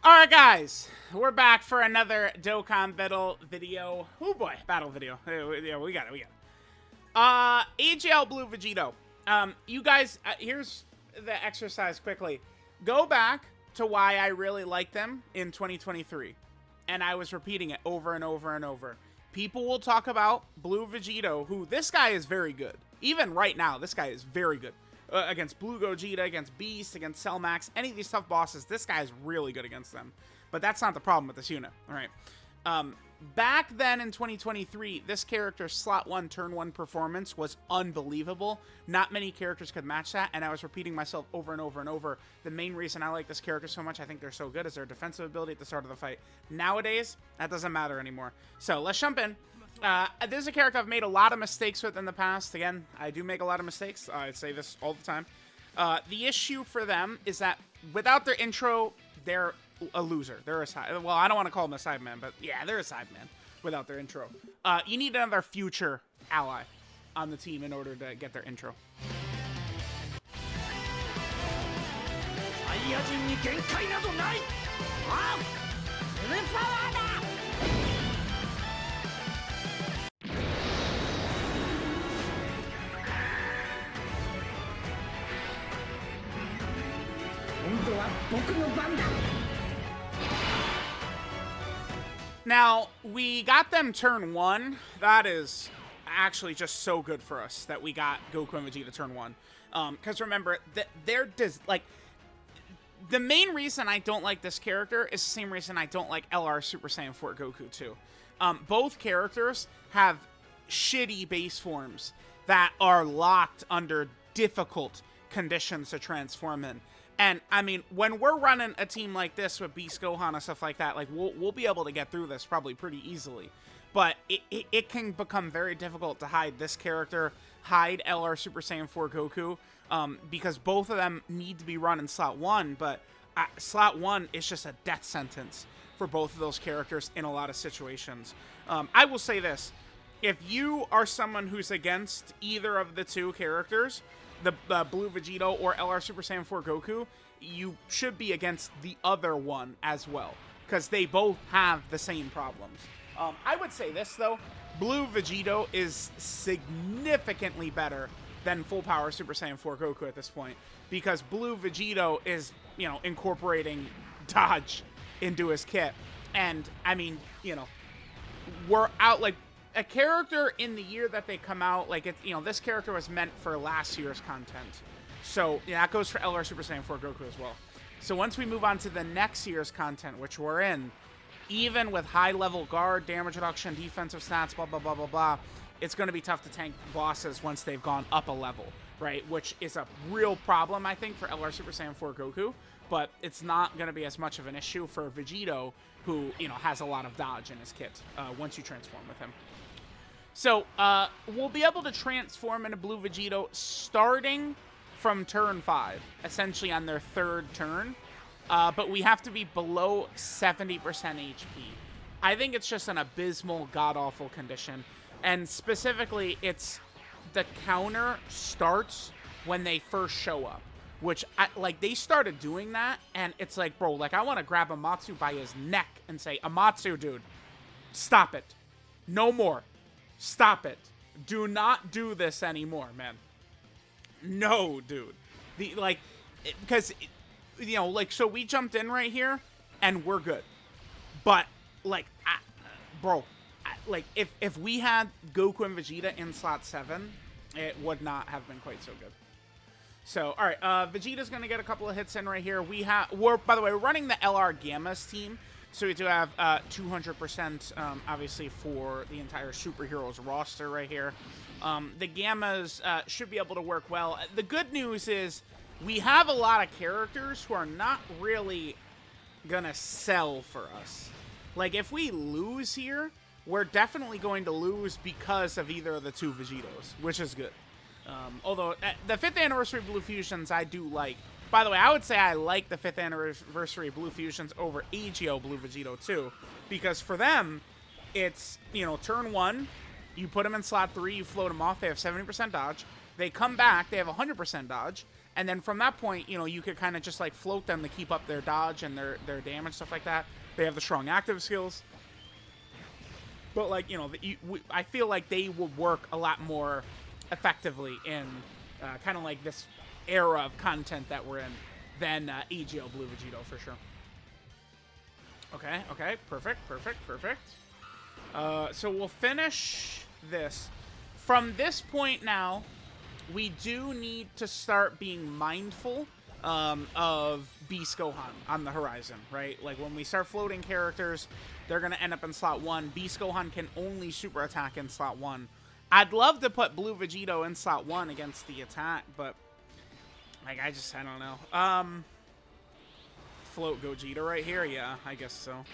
Alright guys, we're back for another Dokkan battle video. Oh boy, battle video. Yeah, we got it. AGL Blue Vegito. You guys, here's the exercise quickly. Go back to why I really liked them in 2023. And I was repeating it over and over and over. People will talk about Blue Vegito, who this guy is very good. Even right now, this guy is very good. Against Blue Gogeta, against Beast, against Cell Max, any of these tough bosses, this guy is really good against them. But that's not the problem with this unit. All right. Back then in 2023, this character's slot 1, turn 1 performance was unbelievable. Not many characters could match that, and I was repeating myself over and over and over. The main reason I like this character so much, I think they're so good, is their defensive ability at the start of the fight. Nowadays, that doesn't matter anymore. So let's jump in. This is a character I've made a lot of mistakes with in the past. Again, I do make a lot of mistakes. I say this all the time. The issue for them is that without their intro, they're a loser. They're a side. Well, I don't want to call them a sideman, but yeah, they're a sideman without their intro. You need another future ally on the team in order to get their intro. Now, we got them turn 1. That is actually just so good for us that we got Goku and Vegeta turn 1. Because remember, they're like, the main reason I don't like this character is the same reason I don't like LR Super Saiyan 4 Goku 2. Both characters have shitty base forms that are locked under difficult conditions to transform in. And, I mean, when we're running a team like this with Beast Gohan and stuff like that, like, we'll be able to get through this probably pretty easily. But it can become very difficult to hide this character, hide LR Super Saiyan 4 Goku, because both of them need to be run in slot 1, but slot 1 is just a death sentence for both of those characters in a lot of situations. I will say this. If you are someone who's against either of the two characters, the Blue Vegito or LR Super Saiyan 4 Goku, you should be against the other one as well, because they both have the same problems. I would say this, though. Blue Vegito is significantly better than full power Super Saiyan 4 Goku at this point, because Blue Vegito is, you know, incorporating dodge into his kit. And, I mean, you know, we're out, like, a character in the year that they come out, like, it's, you know, this character was meant for last year's content. So, yeah, that goes for LR Super Saiyan 4 Goku as well. So once we move on to the next year's content, which we're in, even with high-level guard, damage reduction, defensive stats, blah, blah, blah, blah, blah, it's going to be tough to tank bosses once they've gone up a level, right? Which is a real problem, I think, for LR Super Saiyan 4 Goku, but it's not going to be as much of an issue for Vegito, who, you know, has a lot of dodge in his kit once you transform with him. So, we'll be able to transform into Blue Vegito starting from turn 5, essentially on their third turn, but we have to be below 70% HP. I think it's just an abysmal, god-awful condition, and specifically, it's the counter starts when they first show up, which, like, they started doing that, and it's like, bro, like, I want to grab Amatsu by his neck and say, Amatsu, dude, stop it. No more. Stop it. Do not do this anymore, man. No, dude. Because, you know, like, so we jumped in right here, and we're good. But, like, bro, like, if we had Goku and Vegeta in slot 7, it would not have been quite so good. So, all right, Vegeta's going to get a couple of hits in right here. By the way, we're running the LR Gammas team. So we do have 200%, obviously, for the entire superheroes roster right here. The Gammas should be able to work well. The good news is we have a lot of characters who are not really going to sell for us. Like, if we lose here, we're definitely going to lose because of either of the two Vegitos, which is good. Although, the 5th anniversary Blue Fusions I do like. By the way, I would say I like the 5th anniversary Blue Fusions over AGL Blue Vegito too, because for them, it's, you know, turn 1, you put them in slot 3, you float them off, they have 70% dodge, they come back, they have 100% dodge, And then from that point, you know, you could kind of just like float them to keep up their dodge and their damage, stuff like that. They have the strong active skills. But like, you know, I feel like they would work a lot more effectively in kind of like this era of content that we're in than AGL Blue Vegito for sure. Okay, perfect. So we'll finish this. From this point now, we do need to start being mindful of Beast Gohan on the horizon, right? Like when we start floating characters, they're going to end up in slot 1. Beast Gohan can only super attack in slot 1. I'd love to put Blue Vegito in slot 1 against the attack, but like I don't know. Float Gogeta right here? Yeah, I guess so.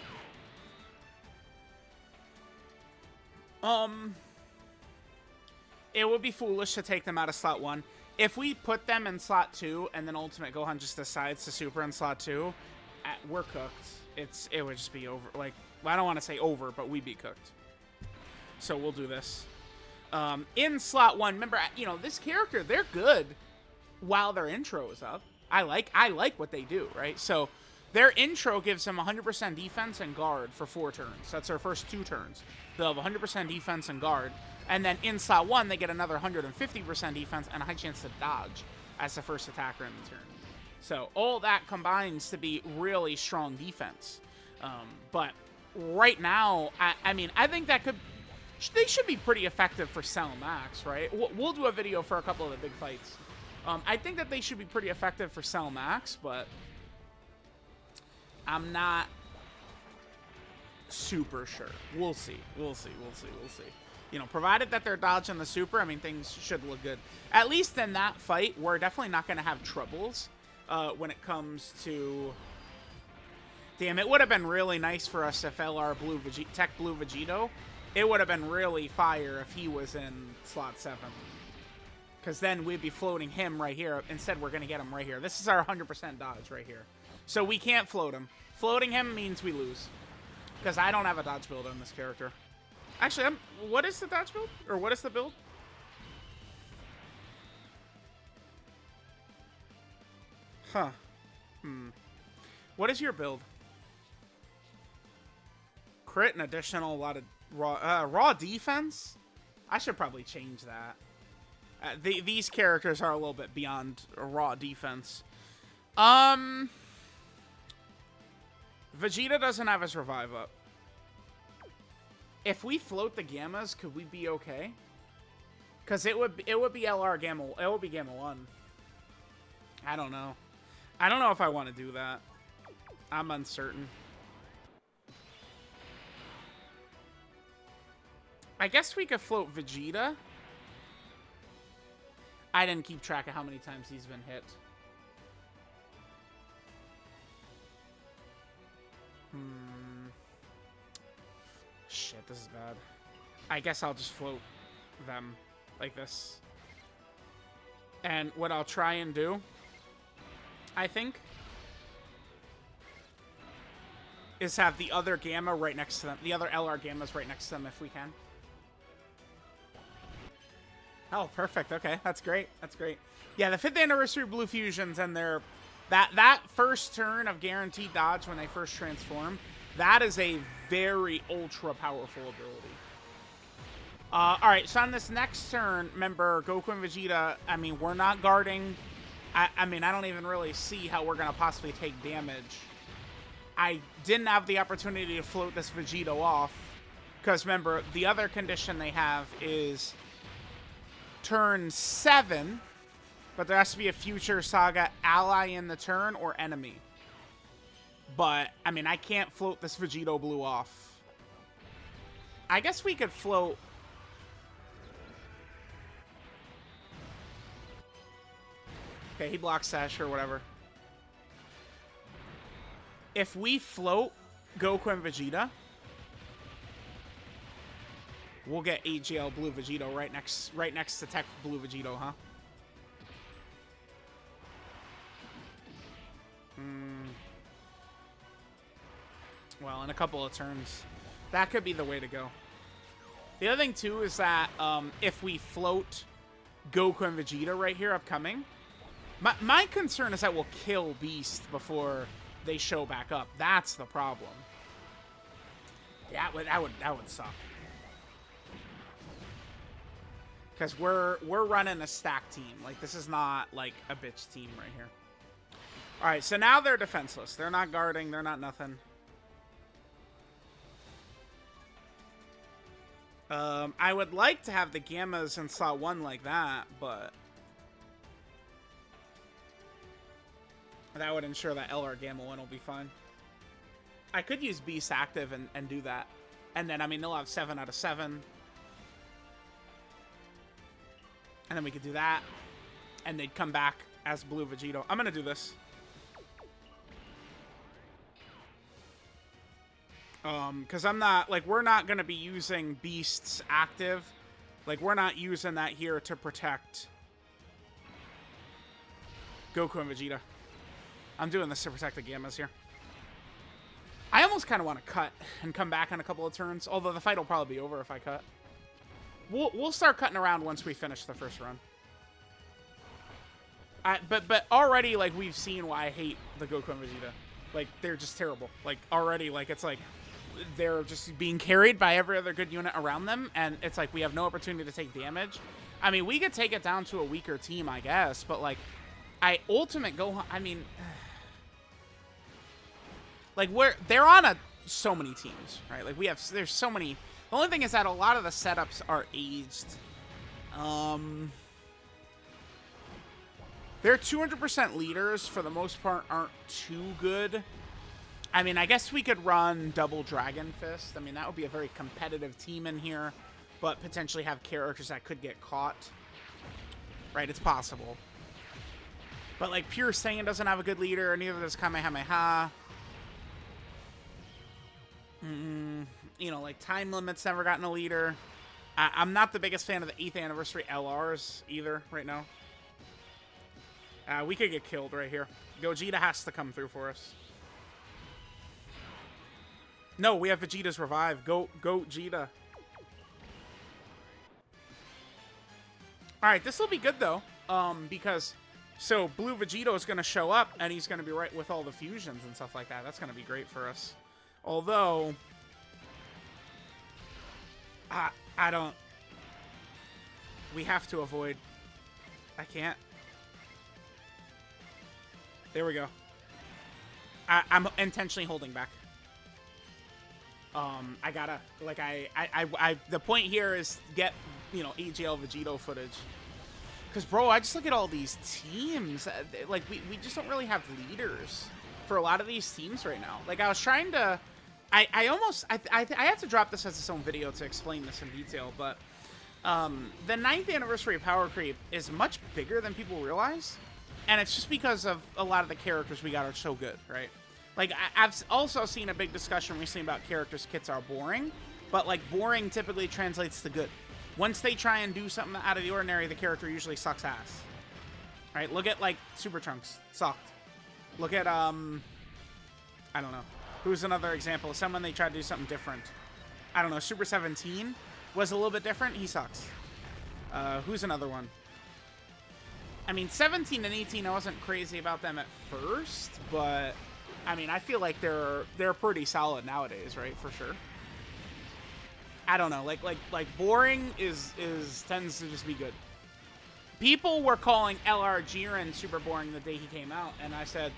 It would be foolish to take them out of slot 1. If we put them in slot 2 and then Ultimate Gohan just decides to super in slot 2, we're cooked. It would just be over. Like, well, I don't want to say over, but we'd be cooked. So we'll do this. In slot 1, remember, you know, this character, they're good while their intro is up. I like what they do, right? So their intro gives them 100% defense and guard for 4 turns. That's their first 2 turns. They'll have 100% defense and guard. And then in slot 1, they get another 150% defense and a high chance to dodge as the first attacker in the turn. So all that combines to be really strong defense. But right now, I mean, I think that they should be pretty effective for Cell Max, right? We'll do a video for a couple of the big fights. I think that they should be pretty effective for Cell Max, but I'm not super sure. We'll see. You know, provided that they're dodging the super, I mean, things should look good. At least in that fight, we're definitely not going to have troubles when it comes to... Damn, it would have been really nice for us if LR Tech Blue Vegito, it would have been really fire if he was in slot 7. Because then we'd be floating him right here. Instead, we're going to get him right here. This is our 100% dodge right here. So we can't float him. Floating him means we lose. Because I don't have a dodge build on this character. Actually, what is the dodge build? Or what is the build? Huh. What is your build? Crit and additional, a lot of raw defense? I should probably change that. These characters are a little bit beyond raw defense. Vegeta doesn't have his revive up. If we float the Gammas, could we be okay? Because it would be LR Gamma. It would be Gamma 1. I don't know. I don't know if I want to do that. I'm uncertain. I guess we could float Vegeta. I didn't keep track of how many times he's been hit. Shit, this is bad. I guess I'll just float them like this. And what I'll try and do, I think, is have the other Gamma right next to them. The other LR Gammas right next to them if we can. Oh, perfect. Okay, that's great. That's great. Yeah, the 5th anniversary Blue Fusions and their that first turn of guaranteed dodge when they first transform, that is a very ultra powerful ability. All right, so on this next turn, remember Goku and Vegeta. I mean, we're not guarding. I mean, I don't even really see how we're gonna possibly take damage. I didn't have the opportunity to float this Vegito off because remember the other condition they have is turn 7, but there has to be a future Saga ally in the turn or enemy. But, I mean, I can't float this Vegito Blue off. I guess we could float... Okay, he blocks Sash or whatever. If we float Goku and Vegeta, we'll get AGL Blue Vegito right next to Tech Blue Vegito, huh? Well, in a couple of turns. That could be the way to go. The other thing, too, is that if we float Goku and Vegeta right here upcoming, My concern is that we'll kill Beast before they show back up. That's the problem. That would suck. Because we're running a stack team. Like, this is not like a bitch team right here. All right, so now they're defenseless. They're not guarding. They're not nothing. I would like to have the Gammas in slot 1 like that, but that would ensure that LR Gamma 1 will be fine. I could use Beast active and do that. And then, I mean, they'll have 7 out of 7. And then we could do that. And they'd come back as Blue Vegito. I'm going to do this. Because I'm not, like, we're not going to be using Beasts active. Like, we're not using that here to protect Goku and Vegeta. I'm doing this to protect the Gammas here. I almost kind of want to cut and come back in a couple of turns. Although the fight will probably be over if I cut. We'll start cutting around once we finish the first run. But already, like, we've seen why I hate the Goku and Vegeta. Like, they're just terrible. Like, already, like, it's like they're just being carried by every other good unit around them, and it's like we have no opportunity to take damage. I mean, we could take it down to a weaker team, I guess, but, like, Ultimate Gohan, I mean, like, they're on so many teams, right? Like, there's so many. The only thing is that a lot of the setups are aged. Their 200% leaders, for the most part, aren't too good. I mean, I guess we could run double Dragon Fist. I mean, that would be a very competitive team in here, but potentially have characters that could get caught. Right, it's possible. But, like, Pure Saiyan doesn't have a good leader, neither does Kamehameha. You know, like, Time Limit's never gotten a leader. I'm not the biggest fan of the 8th anniversary LRs either right now. We could get killed right here. Gogeta has to come through for us. No, we have Vegeta's revive. Go Gogeta. Alright, this will be good though. Because so Blue Vegito is gonna show up and he's gonna be right with all the fusions and stuff like that. That's gonna be great for us. Although I don't, we have to avoid, I can't. There we go. I'm intentionally holding back. I gotta, like, the point here is get, you know, AGL Vegito footage. Because, bro, I just look at all these teams. Like, we just don't really have leaders for a lot of these teams right now. Like, I was trying to, I have to drop this as its own video to explain this in detail, but the 9th anniversary of Power Creep is much bigger than people realize. And it's just because of a lot of the characters we got are so good, right? Like, I've also seen a big discussion recently about characters' kits are boring, but, like, boring typically translates to good. Once they try and do something out of the ordinary, the character usually sucks ass. Right? Look at, like, Super Trunks. Sucked. Look at, I don't know. Who's another example? Someone they tried to do something different. I don't know. Super 17 was a little bit different. He sucks. Who's another one? I mean, 17 and 18, I wasn't crazy about them at first, but I mean, I feel like they're pretty solid nowadays, right? For sure. I don't know, like boring tends to just be good. People were calling LR Jiren super boring the day he came out, and I said,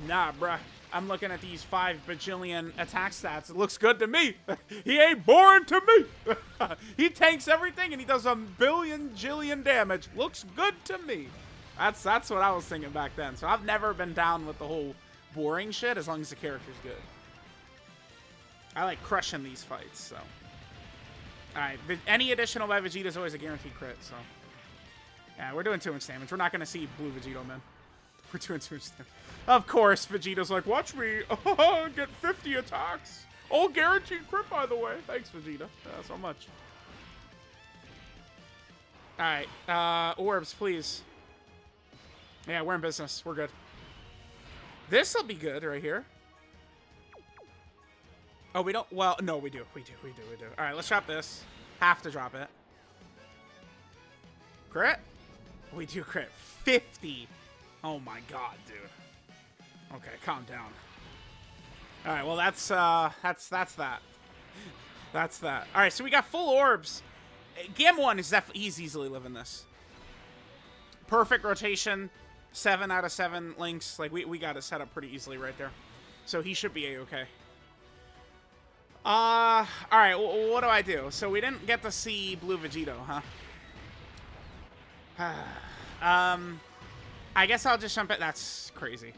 nah, bruh. I'm looking at these 5 bajillion attack stats. It looks good to me. He ain't boring to me. He tanks everything and he does a billion jillion damage. Looks good to me. That's what I was thinking back then. So I've never been down with the whole boring shit as long as the character's good. I like crushing these fights, so. Alright, any additional by Vegeta is always a guaranteed crit, so. Yeah, we're doing too much damage. We're not going to see Blue Vegito, man. We're doing too much damage. Of course, Vegeta's like, watch me get 50 attacks. All guaranteed crit, by the way. Thanks, Vegeta. So much. Alright, orbs, please. Yeah, we're in business. We're good. This'll be good right here. Oh, we don't? Well, no, we do. We do. Alright, let's drop this. Have to drop it. Crit? We do crit. 50. Oh my god, dude. Okay, calm down. All right, well that's that. That's that. All right, so we got full orbs. Gamma 1 is definitely, he's easily living this. Perfect rotation, 7 out of 7 links. Like we got it set up pretty easily right there. So he should be a-okay. All right, what do I do? So we didn't get to see Blue Vegito, huh? I guess I'll just jump it. That's crazy.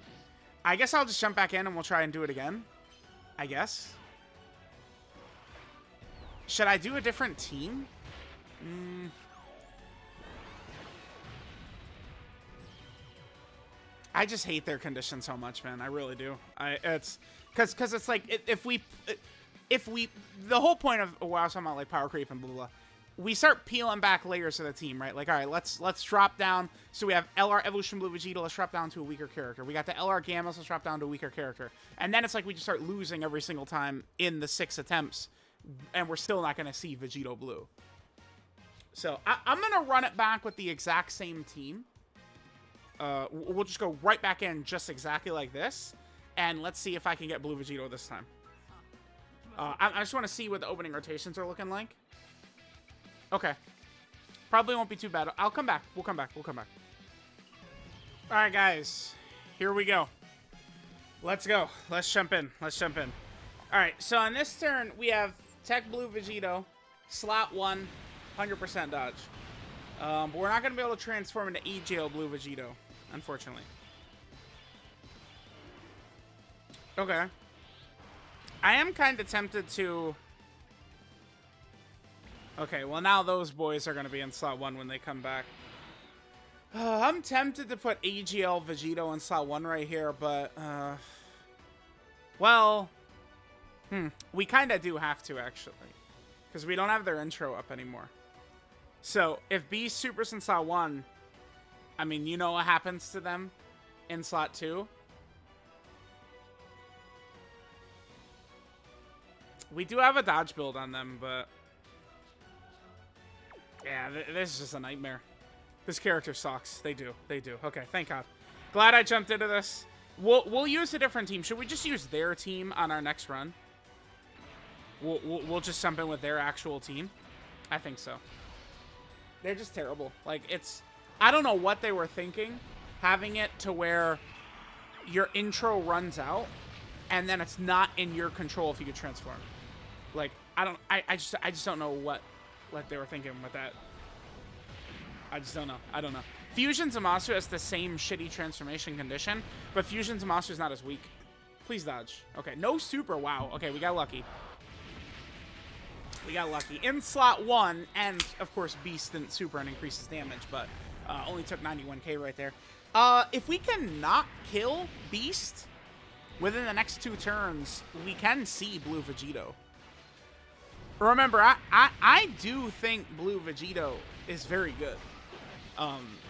I guess I'll just jump back in and we'll try and do it again. I guess. Should I do a different team? I just hate their condition so much, man. I really do. It's because it's like if we the whole point of what I was talking about, like power creep and blah, blah, blah, we start peeling back layers of the team, right? Like, all right, let's drop down. So we have LR Evolution Blue Vegeta. Let's drop down to a weaker character. We got the LR Gammas. Let's drop down to a weaker character. And then it's like we just start losing every single time in the 6 attempts, and we're still not going to see Vegito Blue. So I'm going to run it back with the exact same team. We'll just go right back in just exactly like this. And let's see if I can get Blue Vegito this time. I just want to see what the opening rotations are looking like. Okay. Probably won't be too bad. I'll come back. We'll come back. We'll come back. All right, guys. Here we go. Let's go. Let's jump in. Let's jump in. All right. So on this turn, we have Tech Blue Vegito, slot 1, 100% dodge. But we're not going to be able to transform into AGL Blue Vegito, unfortunately. Okay. I am kind of tempted to... Okay, well now those boys are going to be in slot 1 when they come back. I'm tempted to put AGL Vegito in slot 1 right here, but... well... we kind of do have to, actually. Because we don't have their intro up anymore. So, if Beast Super's in slot 1, I mean, you know what happens to them in slot 2? We do have a dodge build on them, but... yeah, this is just a nightmare. This character sucks. They do. They do. Okay, thank God. Glad I jumped into this. We'll use a different team. Should we just use their team on our next run? We'll just jump in with their actual team? I think so. They're just terrible. Like, it's... I don't know what they were thinking, having it to where your intro runs out, and then it's not in your control if you could transform. Like, I just don't know what they were thinking with that. I just don't know. I don't know. Fusion Zamasu has the same shitty transformation condition, but Fusion Zamasu is not as weak. Please dodge. Okay, no super. Wow. Okay, we got lucky. We got lucky. In slot 1, and of course Beast didn't super and increases damage, but only took 91k right there. If we can not kill Beast within the next 2 turns, we can see Blue Vegito. Remember, I do think Blue Vegito is very good.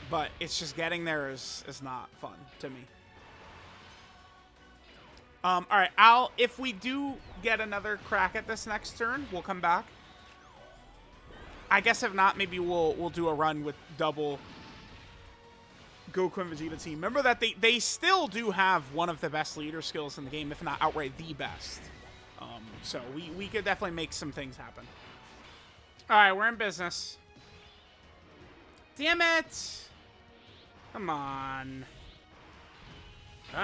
But it's just getting there is not fun to me. All right, if we do get another crack at this next turn, we'll come back. I guess if not, maybe we'll do a run with double Goku and Vegeta team. Remember that they still do have one of the best leader skills in the game, if not outright the best. So we could definitely make some things happen. All right, we're in business. Damn it! Come on. All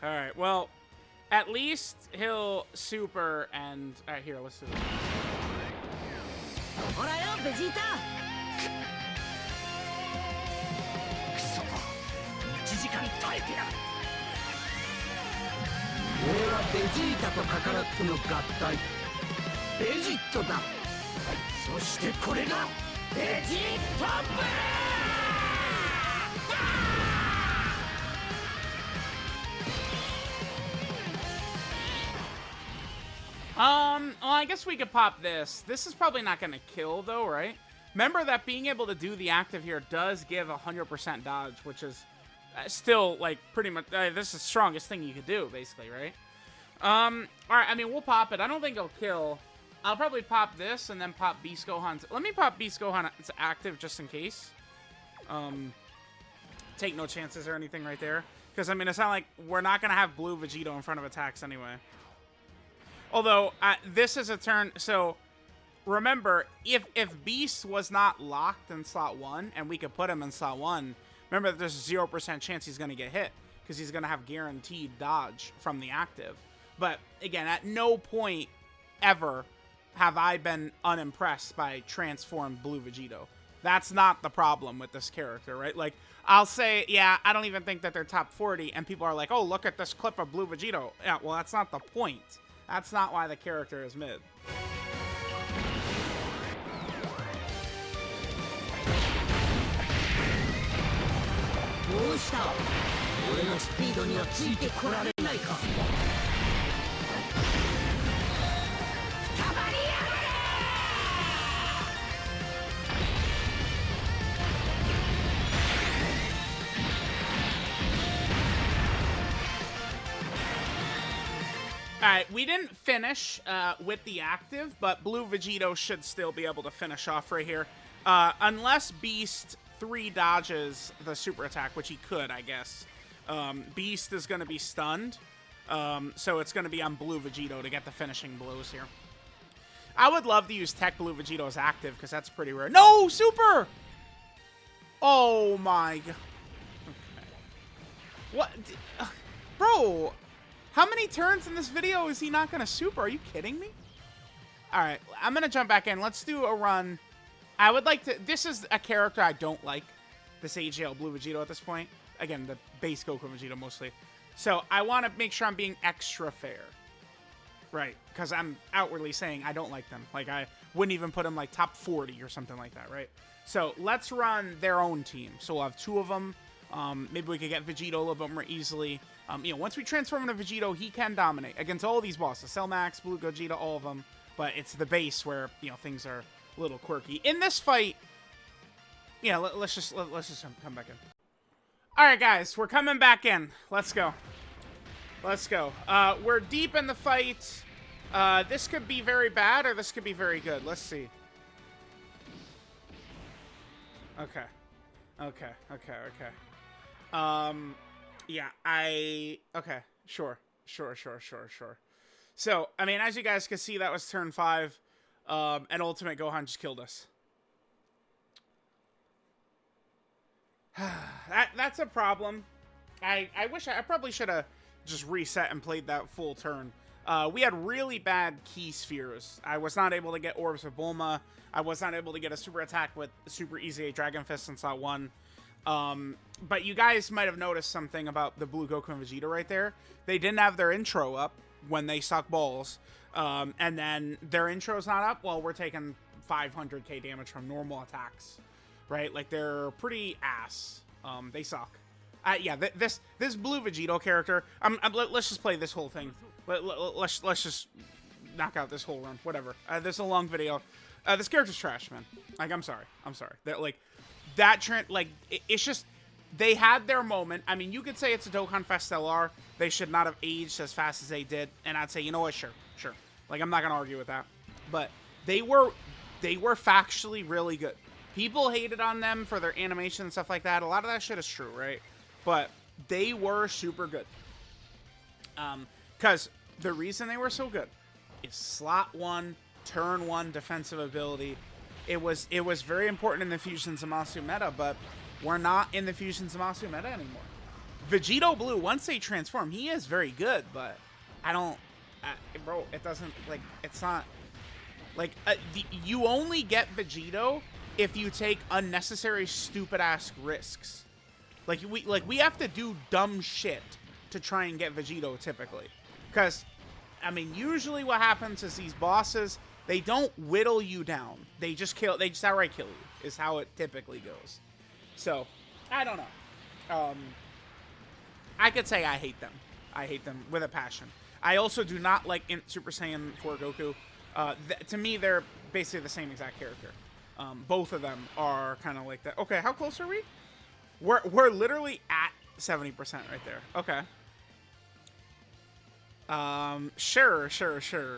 right, well, at least he'll super and... All right, here, let's do this. Well, I guess we could pop this. This is probably not going to kill, though, right? Remember that being able to do the active here does give 100% dodge, which is still, like, pretty much... this is the strongest thing you could do, basically, right? All right, I mean, we'll pop it. I don't think it'll kill. I'll probably pop this and then pop Beast Gohan's... Let me pop Beast Gohan. It's active just in case. take no chances or anything right there. Because, I mean, it's not like we're not going to have blue Vegito in front of attacks anyway. Although, this is a turn... So, remember, if Beast was not locked in slot 1, and we could put him in slot 1, remember that there's a 0% chance he's going to get hit. Because he's going to have guaranteed dodge from the active. But, again, at no point ever have I been unimpressed by transformed blue Vegito. That's not the problem with this character, right? Like, I'll say, yeah, I don't even think that they're top 40, and people are like, oh, look at this clip of blue Vegito. Yeah, well, that's not the point. That's not why the character is mid. Alright, we didn't finish with the active, but blue Vegito should still be able to finish off right here. Unless Beast 3 dodges the super attack, which he could, I guess. Beast is going to be stunned, so it's going to be on blue Vegito to get the finishing blows here. I would love to use Tech Blue Vegito as active, because that's pretty rare. No! Super! Oh my god. Okay. What? Bro, how many turns in this video is he not going to super? Are you kidding me? Alright, I'm going to jump back in. Let's do a run. I would like to... This is a character I don't like. This AGL Blue Vegito at this point. Again, the base Goku Vegito mostly. So, I want to make sure I'm being extra fair. Right, because I'm outwardly saying I don't like them. Like, I wouldn't even put them, like, top 40 or something like that, right? So, let's run their own team. So, we'll have 2 of them. Maybe we could get Vegito a little bit more easily. You know, once we transform into Vegito, he can dominate against all these bosses. Cell Max, Blue Gogeta, all of them. But it's the base where, you know, things are a little quirky. In this fight, yeah, let's just come back in. All right, guys, we're coming back in. Let's go. Let's go. We're deep in the fight. This could be very bad, or this could be very good. Let's see. Okay. Yeah, okay. Sure. So, I mean, as you guys can see, that was turn 5. And Ultimate Gohan just killed us. That's a problem. I wish I probably should have just reset and played that full turn. We had really bad key spheres. I was not able to get Orbs of Bulma. I was not able to get a super attack with Super Easy 8 Dragon Fist in slot 1. But you guys might have noticed something about the Blue Goku and Vegeta right there. They didn't have their intro up when they suck balls. And then their intro's not up. Well, we're taking 500k damage from normal attacks. Right? Like, they're pretty ass. They suck. Yeah, this Blue Vegito character... let's just play this whole thing. Let's just knock out this whole run. Whatever. This is a long video. This character's trash, man. Like, I'm sorry. That trend, like, it's just... They had their moment. I mean, you could say it's a Dokkan Fest LR. They should not have aged as fast as they did. And I'd say, you know what? Sure. Like, I'm not going to argue with that. But they were factually really good. People hated on them for their animation and stuff like that. A lot of that shit is true, right? But they were super good. Because the reason they were so good is slot 1, turn 1 defensive ability. It was very important in the Fusion Zamasu meta, but we're not in the Fusion Zamasu meta anymore. Vegito Blue, once they transform, he is very good, but I don't... bro, it doesn't... Like, it's not... Like, you only get Vegito if you take unnecessary, stupid-ass risks. Like, we have to do dumb shit to try and get Vegito, typically. Because, I mean, usually what happens is these bosses, they don't whittle you down. They just outright kill you, is how it typically goes. So, I don't know. I could say I hate them. I hate them with a passion. I also do not like Super Saiyan 4 Goku. To me, they're basically the same exact character. Both of them are kind of like that. Okay, how close are we? We're literally at 70% right there. Okay. Sure.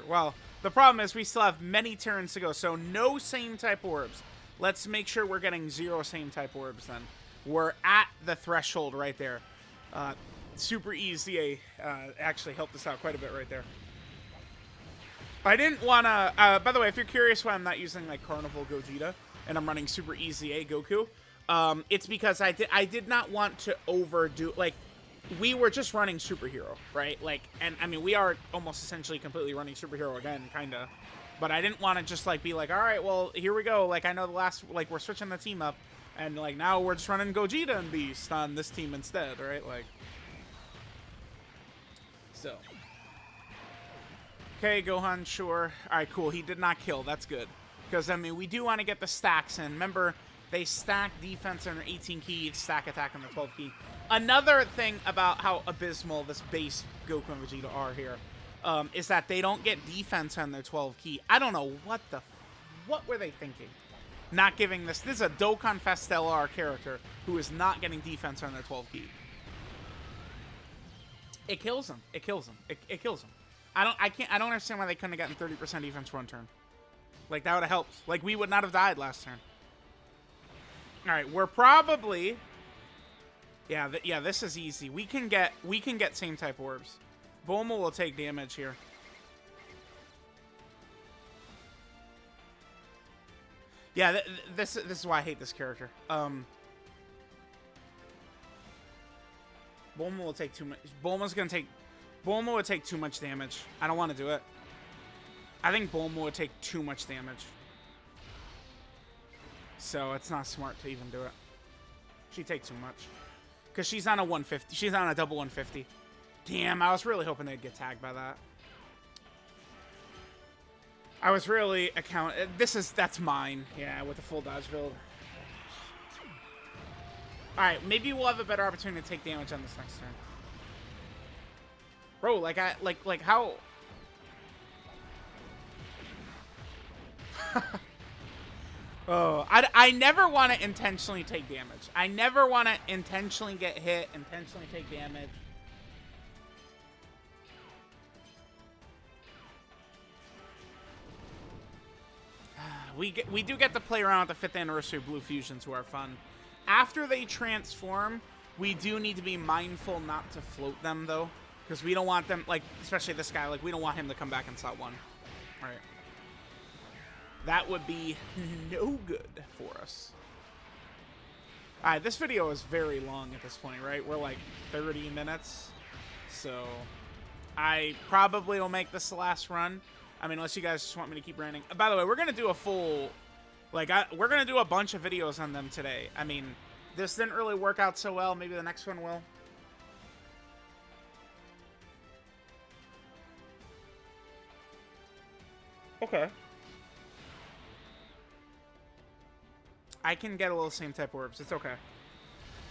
Well, the problem is we still have many turns to go, so no same type orbs. Let's make sure we're getting 0 same type orbs then. We're at the threshold right there. Super easy actually helped us out quite a bit right there. I didn't want to... by the way, if you're curious why I'm not using, like, Carnival Gogeta and I'm running Super Easy A Goku, it's because I did not want to overdo... Like, we were just running Superhero, right? Like, and, I mean, we are almost essentially completely running Superhero again, kind of. But I didn't want to just, like, be like, all right, well, here we go. Like, I know the last... Like, we're switching the team up. And, like, now we're just running Gogeta and Beast on this team instead, right? Like... So... Okay, Gohan, sure. Alright, cool. He did not kill. That's good. Because, I mean, we do want to get the stacks in. Remember, they stack defense on their 18 key, stack attack on the 12 key. Another thing about how abysmal this base Goku and Vegeta are here is that they don't get defense on their 12 key. I don't know what were they thinking? Not giving this... This is a Dokkan Stellar character who is not getting defense on their 12 key. It kills him. It kills him. It kills him. I don't understand why they couldn't have gotten 30% defense one turn. Like, that would have helped. Like, we would not have died last turn. Alright, we're probably... Yeah, this is easy. We can get same type orbs. Bulma will take damage here. Yeah, this is why I hate this character. Bulma will take too much... Bulma would take too much damage. I don't want to do it. I think Bulma would take too much damage. So it's not smart to even do it. She'd take too much. Because she's on a 150. She's on a double 150. Damn, I was really hoping they'd get tagged by that. I was really that's mine. Yeah, with the full dodge build. Alright, maybe we'll have a better opportunity to take damage on this next turn. Bro, like how... Oh, I never want to intentionally take damage. I never want to intentionally get hit, intentionally take damage. We do get to play around with the 5th anniversary of Blue Fusions, who are fun. After they transform, we do need to be mindful not to float them, though. Because we don't want them, like, especially this guy, like, we don't want him to come back in slot 1. Alright. That would be no good for us. Alright, this video is very long at this point, right? We're like 30 minutes. So, I probably will make this the last run. I mean, unless you guys just want me to keep running. By the way, we're going to do a full, like, we're going to do a bunch of videos on them today. I mean, this didn't really work out so well. Maybe the next one will. Okay. I can get a little same type orbs. It's okay.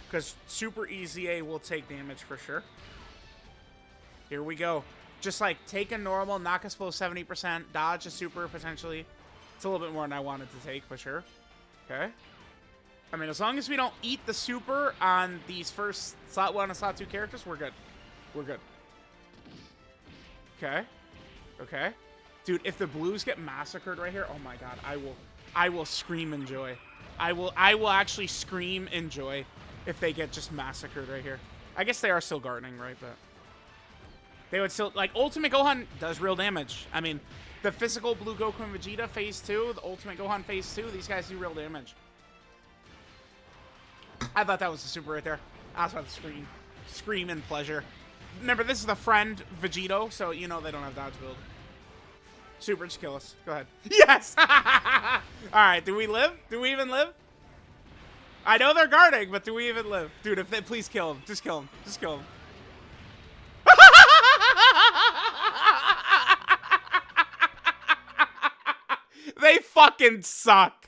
Because Super Easy A will take damage for sure. Here we go. Just like take a normal, knock us below 70%, dodge a super potentially. It's a little bit more than I wanted to take for sure. Okay. I mean, as long as we don't eat the super on these first slot 1 and slot 2 characters, we're good. We're good. Okay. Okay. Dude, if the blues get massacred right here, oh my god, I will scream in joy. I will actually scream in joy if they get just massacred right here. I guess they are still gardening, right? But they would still, like, Ultimate Gohan does real damage. I mean, the physical Blue Goku and Vegeta phase 2, the Ultimate Gohan phase 2, these guys do real damage. I thought that was a super right there. I was about to scream. Scream in pleasure. Remember, this is the friend Vegito, so you know they don't have dodge build. Super, just kill us. Go ahead. Yes! Alright, do we live? Do we even live? I know they're guarding, but do we even live? Dude, if they please kill him. Just kill him. Just kill him. They fucking suck.